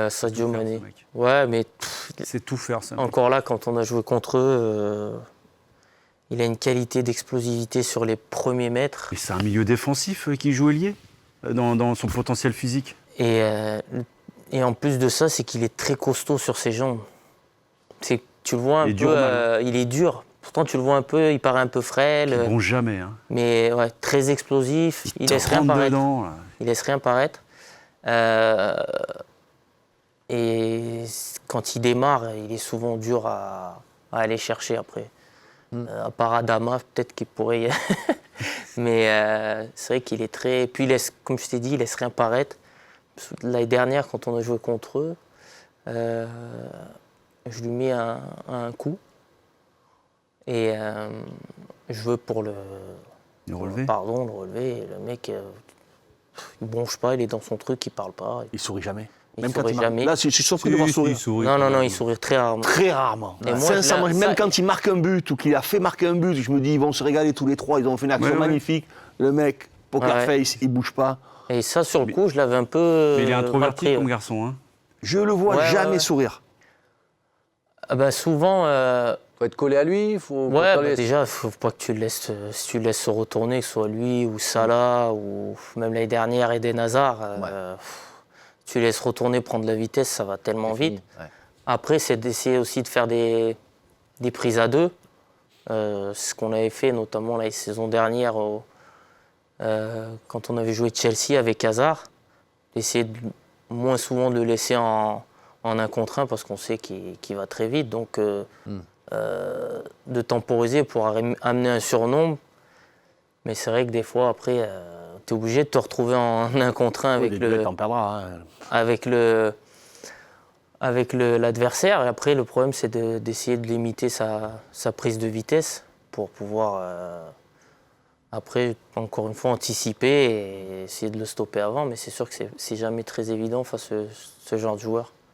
Sadio Tout faire, Mané. ce mec. Ouais, mais C'est tout faire, ça. encore là, quand on a joué contre eux, il a une qualité d'explosivité sur les premiers mètres. Et c'est un milieu défensif qui joue ailier dans son potentiel physique. Et en plus de ça, c'est qu'il est très costaud sur ses jambes. Tu le vois un Il est peu, dur au mal, il est dur. Pourtant, tu le vois un peu, il paraît un peu frêle. Qui bronche jamais. Hein. Mais ouais, très explosif. Il te laisse rien rentre paraître. dedans, là. Il laisse rien paraître. Et quand il démarre, il est souvent dur à aller chercher après. À part Adama, peut-être qu'il pourrait. Mais c'est vrai qu'il est très. Puis, comme je t'ai dit, il laisse rien paraître. L'année dernière, quand on a joué contre eux, je lui mets un coup. Et je veux pour le relever. Pardon, le relever. Et le mec, il bronche pas, il est dans son truc, il parle pas. Il sourit jamais. Il Même sourit quand jamais. Là, je suis surpris de voir sourire. Non, il sourit très rarement. Très rarement. Et moi, Sincèrement, là, même ça- quand il marque un but ou qu'il a fait marquer un but, je me dis, ils vont se régaler tous les trois. Ils ont fait une action Ouais, ouais. magnifique. Le mec, poker Ouais. face, il bouge pas. Et ça, sur le coup, je l'avais un peu. Mais il est mal introverti pris, comme ouais. garçon. Hein. Je le vois Ouais, jamais ouais. sourire. Ah bah, souvent. Faut être collé à lui, faut Ouais, pas bah, le- déjà, faut pas que tu le laisses. Si tu le laisses se retourner, que ce soit lui ou Salah, ou même l'année dernière, Eden Hazard, tu le laisses retourner, prendre la vitesse, ça va tellement c'est vite. fini, ouais. Après, c'est d'essayer aussi de faire des prises à deux. C'est ce qu'on avait fait, notamment la saison dernière, quand on avait joué Chelsea avec Hazard. D'essayer moins souvent de le laisser en 1 contre 1 parce qu'on sait qu'il va très vite. Donc, de temporiser pour amener un surnombre. Mais c'est vrai que des fois, après, tu es obligé de te retrouver en 1 contre 1 avec Au début, t'en perdras. Hein. avec l'adversaire. Et après, le problème, c'est d'essayer de limiter sa prise de vitesse pour pouvoir, après, encore une fois, anticiper et essayer de le stopper avant. Mais c'est sûr que c'est jamais très évident face à ce genre de joueur.